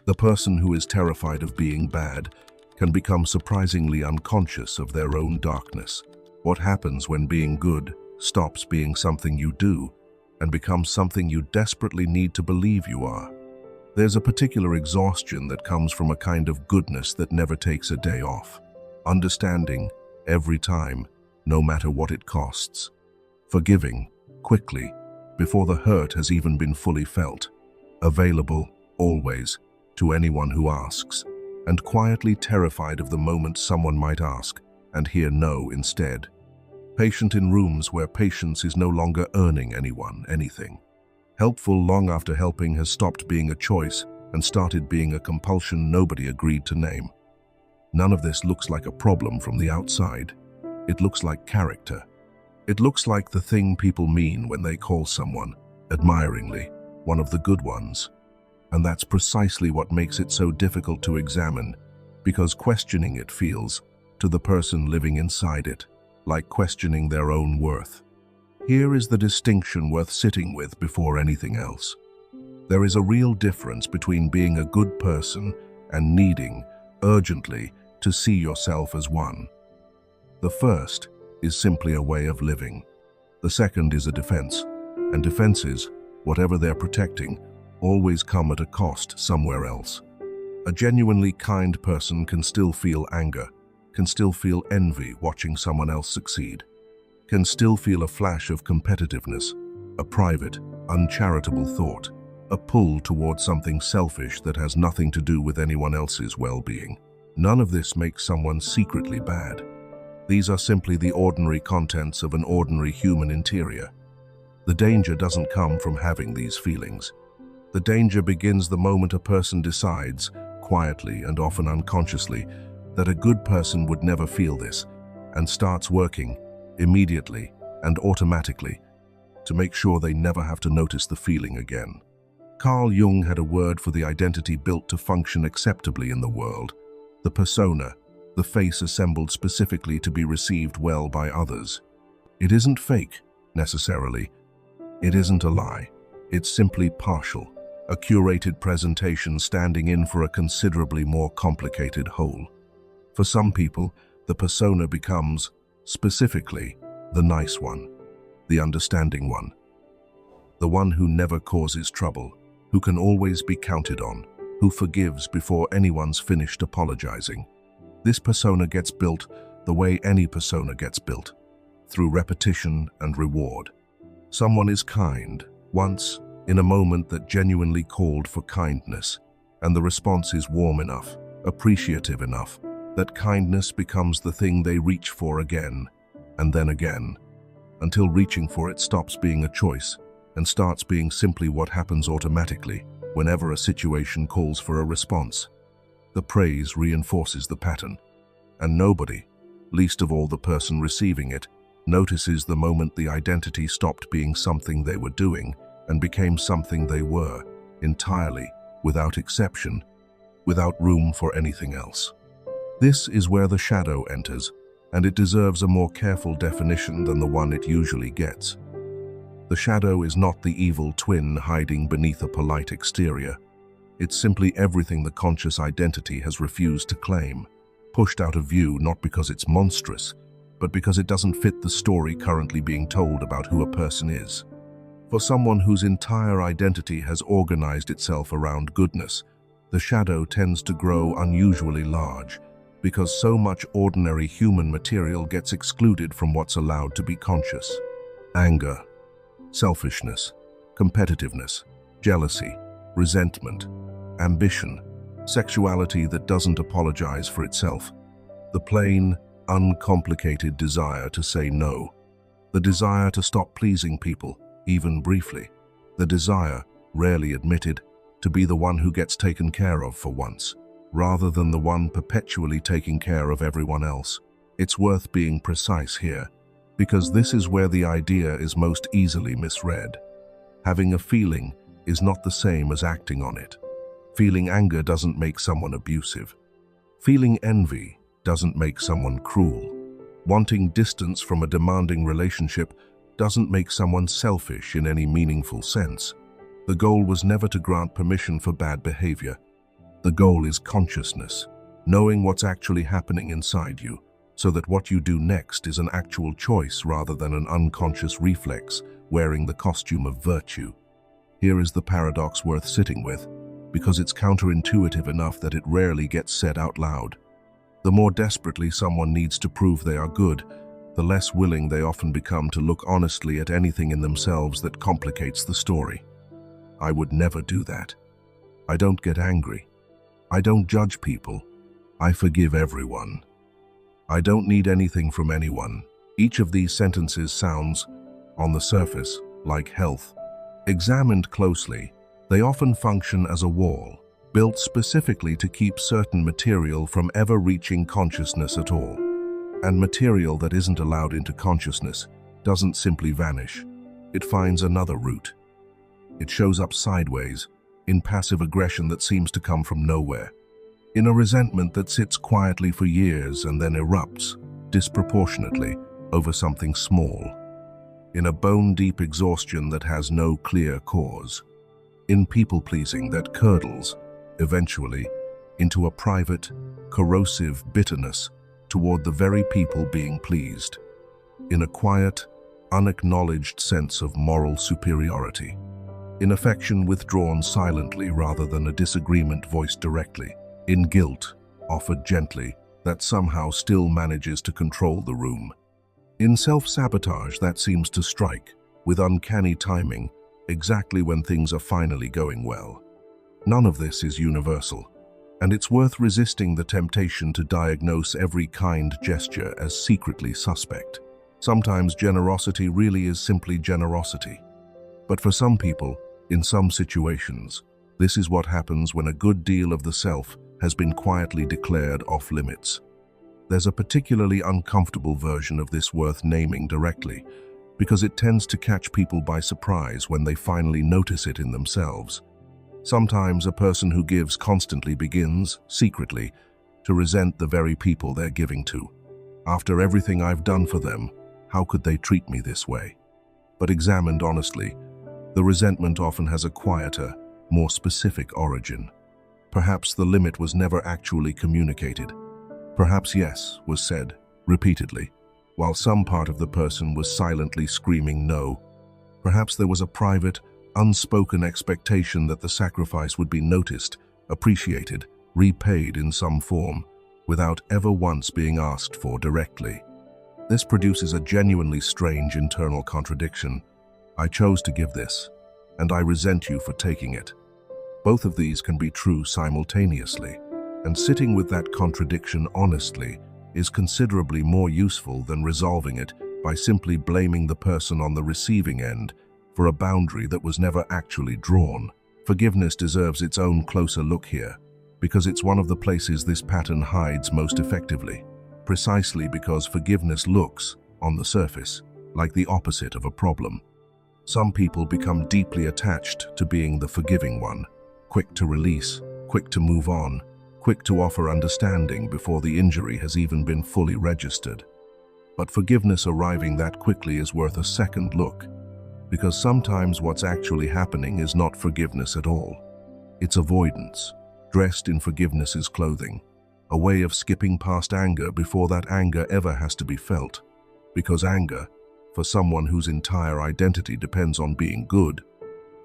The person who is terrified of being bad can become surprisingly unconscious of their own darkness. What happens when being good stops being something you do and becomes something you desperately need to believe you are? There's a particular exhaustion that comes from a kind of goodness that never takes a day off. Understanding every time, no matter what it costs. Forgiving quickly, before the hurt has even been fully felt. Available, always, to anyone who asks. And quietly terrified of the moment someone might ask and hear no instead. Patient in rooms where patience is no longer earning anyone anything. Helpful long after helping has stopped being a choice and started being a compulsion nobody agreed to name. None of this looks like a problem from the outside. It looks like character. It looks like the thing people mean when they call someone, admiringly, one of the good ones. And that's precisely what makes it so difficult to examine, because questioning it feels, to the person living inside it, like questioning their own worth. Here is the distinction worth sitting with before anything else. There is a real difference between being a good person and needing, urgently, to see yourself as one. The first is simply a way of living. The second is a defense, and defenses, whatever they're protecting, always come at a cost somewhere else. A genuinely kind person can still feel anger, can still feel envy watching someone else succeed, can still feel a flash of competitiveness, a private, uncharitable thought, a pull towards something selfish that has nothing to do with anyone else's well-being. None of this makes someone secretly bad. These are simply the ordinary contents of an ordinary human interior. The danger doesn't come from having these feelings. The danger begins the moment a person decides, quietly and often unconsciously, that a good person would never feel this, and starts working, immediately and automatically, to make sure they never have to notice the feeling again. Carl Jung had a word for the identity built to function acceptably in the world: the persona, the face assembled specifically to be received well by others. It isn't fake, necessarily. It isn't a lie. It's simply partial, a curated presentation standing in for a considerably more complicated whole. For some people, the persona becomes, specifically, the nice one, the understanding one, the one who never causes trouble, who can always be counted on, who forgives before anyone's finished apologizing. This persona gets built the way any persona gets built, through repetition and reward. Someone is kind, once, in a moment that genuinely called for kindness, and the response is warm enough, appreciative enough, that kindness becomes the thing they reach for again, and then again, until reaching for it stops being a choice and starts being simply what happens automatically whenever a situation calls for a response. The praise reinforces the pattern, and nobody, least of all the person receiving it, notices the moment the identity stopped being something they were doing and became something they were, entirely, without exception, without room for anything else. This is where the shadow enters, and it deserves a more careful definition than the one it usually gets. The shadow is not the evil twin hiding beneath a polite exterior. It's simply everything the conscious identity has refused to claim, pushed out of view not because it's monstrous, but because it doesn't fit the story currently being told about who a person is. For someone whose entire identity has organized itself around goodness, the shadow tends to grow unusually large, because so much ordinary human material gets excluded from what's allowed to be conscious. Anger, selfishness, competitiveness, jealousy, resentment, ambition, sexuality that doesn't apologize for itself, the plain, uncomplicated desire to say no, the desire to stop pleasing people, even briefly, the desire, rarely admitted, to be the one who gets taken care of for once, rather than the one perpetually taking care of everyone else. It's worth being precise here, because this is where the idea is most easily misread. Having a feeling is not the same as acting on it. Feeling anger doesn't make someone abusive. Feeling envy doesn't make someone cruel. Wanting distance from a demanding relationship doesn't make someone selfish in any meaningful sense. The goal was never to grant permission for bad behavior. The goal is consciousness, knowing what's actually happening inside you, so that what you do next is an actual choice rather than an unconscious reflex wearing the costume of virtue. Here is the paradox worth sitting with, because it's counterintuitive enough that it rarely gets said out loud. The more desperately someone needs to prove they are good, the less willing they often become to look honestly at anything in themselves that complicates the story. I would never do that. I don't get angry. I don't judge people. I forgive everyone. I don't need anything from anyone. Each of these sentences sounds, on the surface, like health. Examined closely, they often function as a wall, built specifically to keep certain material from ever reaching consciousness at all. And material that isn't allowed into consciousness doesn't simply vanish. It finds another route. It shows up sideways, in passive aggression that seems to come from nowhere, in a resentment that sits quietly for years and then erupts, disproportionately, over something small, in a bone-deep exhaustion that has no clear cause, in people-pleasing that curdles, eventually, into a private, corrosive bitterness toward the very people being pleased, in a quiet, unacknowledged sense of moral superiority, in affection withdrawn silently rather than a disagreement voiced directly, in guilt offered gently that somehow still manages to control the room, in self-sabotage that seems to strike, with uncanny timing, exactly when things are finally going well. None of this is universal, and it's worth resisting the temptation to diagnose every kind gesture as secretly suspect. Sometimes generosity really is simply generosity. But for some people, in some situations, this is what happens when a good deal of the self has been quietly declared off limits. There's a particularly uncomfortable version of this worth naming directly, because it tends to catch people by surprise when they finally notice it in themselves. Sometimes a person who gives constantly begins, secretly, to resent the very people they're giving to. After everything I've done for them, how could they treat me this way? But examined honestly, the resentment often has a quieter, more specific origin. Perhaps the limit was never actually communicated. Perhaps yes was said, repeatedly, while some part of the person was silently screaming no. Perhaps there was a private, unspoken expectation that the sacrifice would be noticed, appreciated, repaid in some form, without ever once being asked for directly. This produces a genuinely strange internal contradiction. I chose to give this, and I resent you for taking it. Both of these can be true simultaneously, and sitting with that contradiction honestly is considerably more useful than resolving it by simply blaming the person on the receiving end for a boundary that was never actually drawn. Forgiveness deserves its own closer look here, because it's one of the places this pattern hides most effectively, precisely because forgiveness looks, on the surface, like the opposite of a problem. Some people become deeply attached to being the forgiving one, quick to release, quick to move on, quick to offer understanding before the injury has even been fully registered. But forgiveness arriving that quickly is worth a second look, because sometimes what's actually happening is not forgiveness at all. It's avoidance, dressed in forgiveness's clothing, a way of skipping past anger before that anger ever has to be felt. Because anger, for someone whose entire identity depends on being good,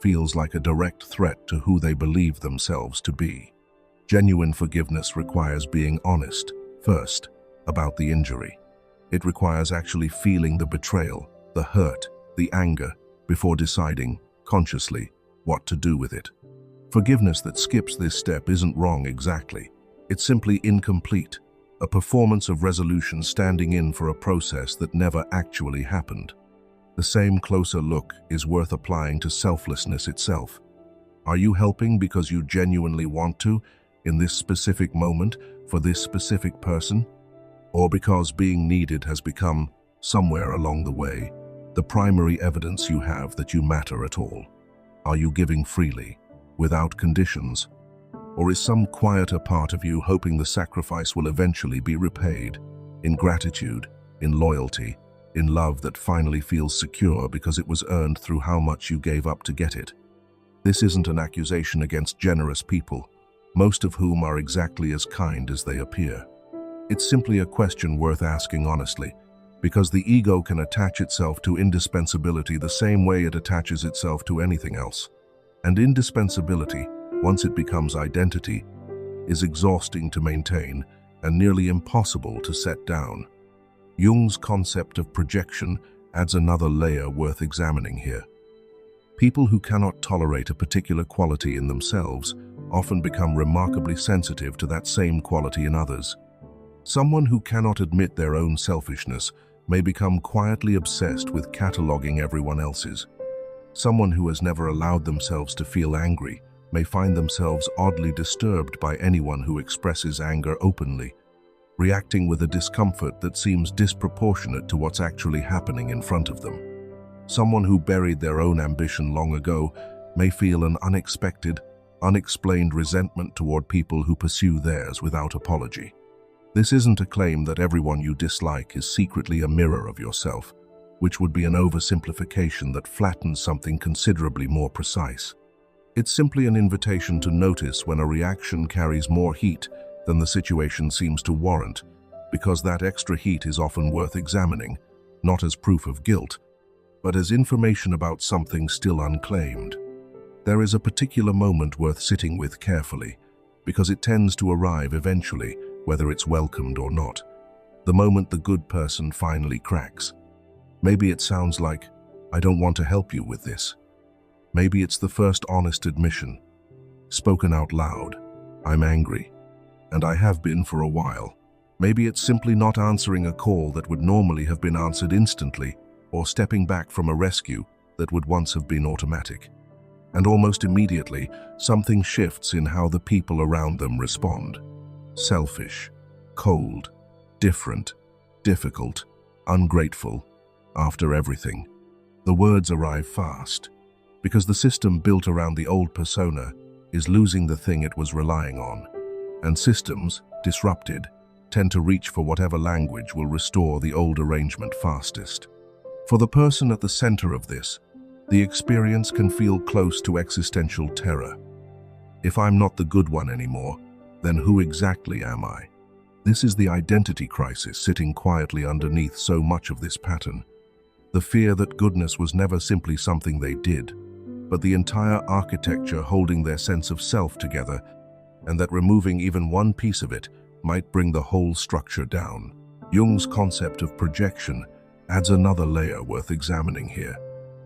feels like a direct threat to who they believe themselves to be. Genuine forgiveness requires being honest, first, about the injury. It requires actually feeling the betrayal, the hurt, the anger, before deciding, consciously, what to do with it. Forgiveness that skips this step isn't wrong exactly. It's simply incomplete, a performance of resolution standing in for a process that never actually happened. The same closer look is worth applying to selflessness itself. Are you helping because you genuinely want to, in this specific moment, for this specific person? Or because being needed has become, somewhere along the way, the primary evidence you have that you matter at all? Are you giving freely, without conditions? Or is some quieter part of you hoping the sacrifice will eventually be repaid, in gratitude, in loyalty, in love that finally feels secure because it was earned through how much you gave up to get it? This isn't an accusation against generous people, most of whom are exactly as kind as they appear. It's simply a question worth asking honestly, because the ego can attach itself to indispensability the same way it attaches itself to anything else. And indispensability, once it becomes identity, is exhausting to maintain and nearly impossible to set down. Jung's concept of projection adds another layer worth examining here. People who cannot tolerate a particular quality in themselves often become remarkably sensitive to that same quality in others. Someone who cannot admit their own selfishness may become quietly obsessed with cataloging everyone else's. Someone who has never allowed themselves to feel angry may find themselves oddly disturbed by anyone who expresses anger openly, reacting with a discomfort that seems disproportionate to what's actually happening in front of them. Someone who buried their own ambition long ago may feel an unexpected, unexplained resentment toward people who pursue theirs without apology. This isn't a claim that everyone you dislike is secretly a mirror of yourself, which would be an oversimplification that flattens something considerably more precise. It's simply an invitation to notice when a reaction carries more heat than the situation seems to warrant, because that extra heat is often worth examining, not as proof of guilt, but as information about something still unclaimed. There is a particular moment worth sitting with carefully, because it tends to arrive eventually, whether it's welcomed or not. The moment the good person finally cracks. Maybe it sounds like, "I don't want to help you with this." Maybe it's the first honest admission, spoken out loud, "I'm angry, and I have been for a while." Maybe it's simply not answering a call that would normally have been answered instantly, or stepping back from a rescue that would once have been automatic. And almost immediately, something shifts in how the people around them respond. Selfish, cold, different, difficult, ungrateful, after everything. The words arrive fast, because the system built around the old persona is losing the thing it was relying on. And systems, disrupted, tend to reach for whatever language will restore the old arrangement fastest. For the person at the center of this, the experience can feel close to existential terror. If I'm not the good one anymore, then who exactly am I? This is the identity crisis sitting quietly underneath so much of this pattern. The fear that goodness was never simply something they did, but the entire architecture holding their sense of self together, and that removing even one piece of it might bring the whole structure down. Jung's concept of projection adds another layer worth examining here.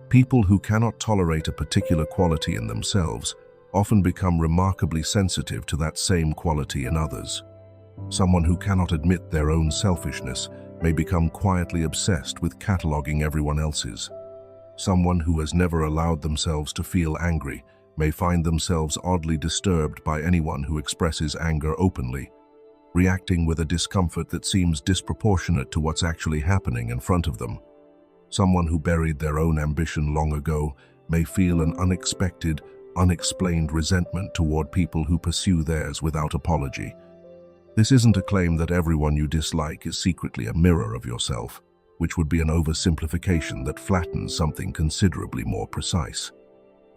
People who cannot tolerate a particular quality in themselves often become remarkably sensitive to that same quality in others. Someone who cannot admit their own selfishness may become quietly obsessed with cataloging everyone else's. Someone who has never allowed themselves to feel angry may find themselves oddly disturbed by anyone who expresses anger openly, reacting with a discomfort that seems disproportionate to what's actually happening in front of them. Someone who buried their own ambition long ago may feel an unexpected, unexplained resentment toward people who pursue theirs without apology. This isn't a claim that everyone you dislike is secretly a mirror of yourself, which would be an oversimplification that flattens something considerably more precise.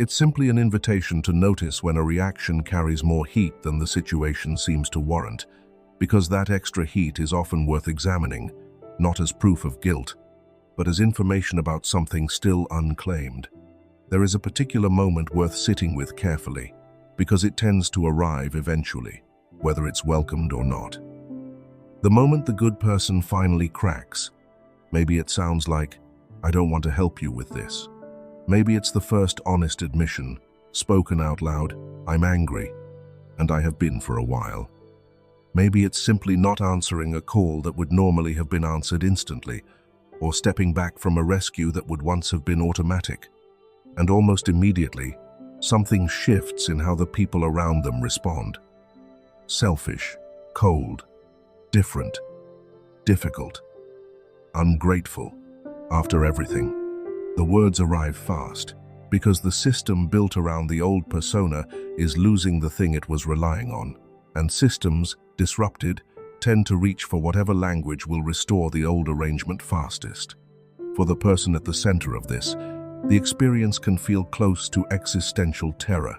It's simply an invitation to notice when a reaction carries more heat than the situation seems to warrant, because that extra heat is often worth examining, not as proof of guilt, but as information about something still unclaimed. There is a particular moment worth sitting with carefully, because it tends to arrive eventually, whether it's welcomed or not. The moment the good person finally cracks, maybe it sounds like, "I don't want to help you with this." Maybe it's the first honest admission, spoken out loud, "I'm angry, and I have been for a while." Maybe it's simply not answering a call that would normally have been answered instantly, or stepping back from a rescue that would once have been automatic. And almost immediately, something shifts in how the people around them respond. Selfish, cold, different, difficult, ungrateful, after everything. The words arrive fast, because the system built around the old persona is losing the thing it was relying on, and systems, disrupted, tend to reach for whatever language will restore the old arrangement fastest. For the person at the center of this, the experience can feel close to existential terror.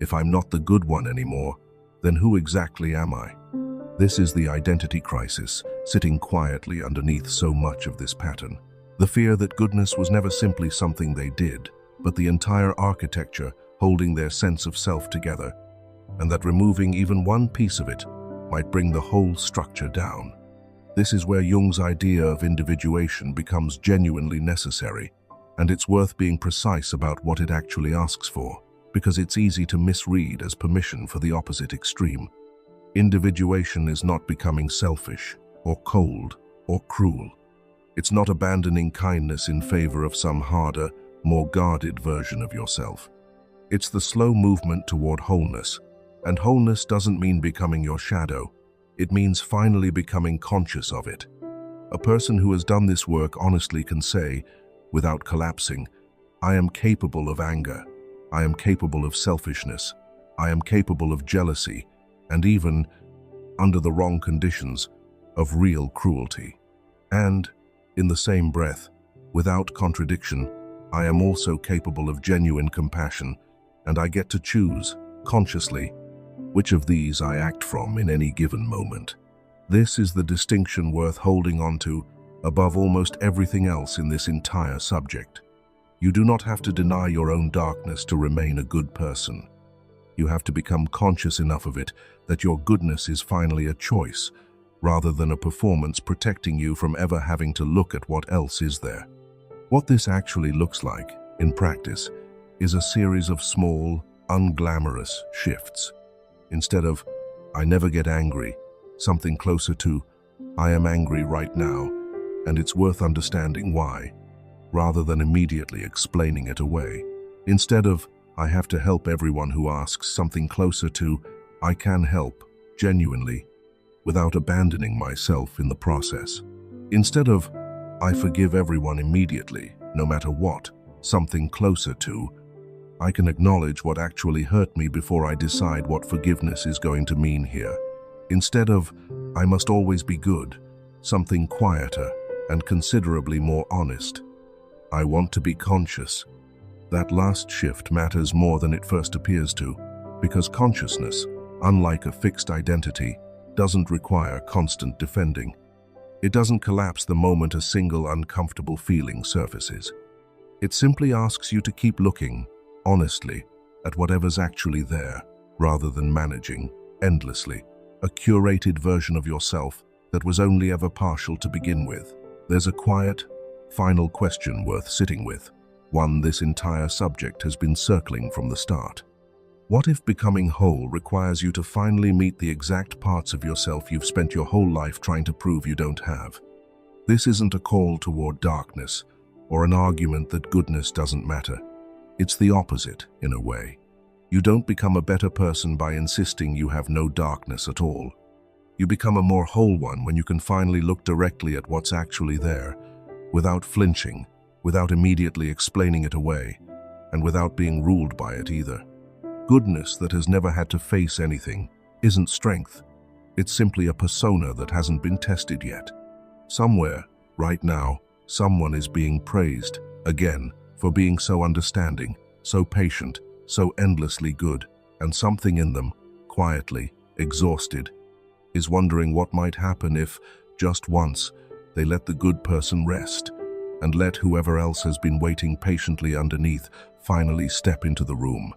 If I'm not the good one anymore, then who exactly am I? This is the identity crisis, sitting quietly underneath so much of this pattern. The fear that goodness was never simply something they did, but the entire architecture holding their sense of self together, and that removing even one piece of it might bring the whole structure down. This is where Jung's idea of individuation becomes genuinely necessary, and it's worth being precise about what it actually asks for, because it's easy to misread as permission for the opposite extreme. Individuation is not becoming selfish, or cold, or cruel. It's not abandoning kindness in favor of some harder, more guarded version of yourself. It's the slow movement toward wholeness, and wholeness doesn't mean becoming your shadow. It means finally becoming conscious of it. A person who has done this work honestly can say, without collapsing, I am capable of anger, I am capable of selfishness, I am capable of jealousy, and even, under the wrong conditions, of real cruelty. And, in the same breath, without contradiction, I am also capable of genuine compassion, and I get to choose, consciously, which of these I act from in any given moment. This is the distinction worth holding on to above almost everything else in this entire subject. You do not have to deny your own darkness to remain a good person. You have to become conscious enough of it that your goodness is finally a choice, rather than a performance protecting you from ever having to look at what else is there. What this actually looks like, in practice, is a series of small, unglamorous shifts. Instead of, I never get angry, something closer to, I am angry right now, and it's worth understanding why, rather than immediately explaining it away. Instead of, I have to help everyone who asks, something closer to, I can help, genuinely, without abandoning myself in the process. Instead of, I forgive everyone immediately, no matter what, something closer to, I can acknowledge what actually hurt me before I decide what forgiveness is going to mean here. Instead of, I must always be good, something quieter and considerably more honest. I want to be conscious. That last shift matters more than it first appears to, because consciousness, unlike a fixed identity, doesn't require constant defending. It doesn't collapse the moment a single uncomfortable feeling surfaces. It simply asks you to keep looking, honestly, at whatever's actually there, rather than managing, endlessly, a curated version of yourself that was only ever partial to begin with. There's a quiet, final question worth sitting with, one this entire subject has been circling from the start. What if becoming whole requires you to finally meet the exact parts of yourself you've spent your whole life trying to prove you don't have? This isn't a call toward darkness, or an argument that goodness doesn't matter. It's the opposite, in a way. You don't become a better person by insisting you have no darkness at all. You become a more whole one when you can finally look directly at what's actually there, without flinching, without immediately explaining it away, and without being ruled by it either. Goodness that has never had to face anything isn't strength. It's simply a persona that hasn't been tested yet. Somewhere, right now, someone is being praised, again, for being so understanding, so patient, so endlessly good, and something in them, quietly, exhausted, is wondering what might happen if, just once, they let the good person rest, and let whoever else has been waiting patiently underneath finally step into the room.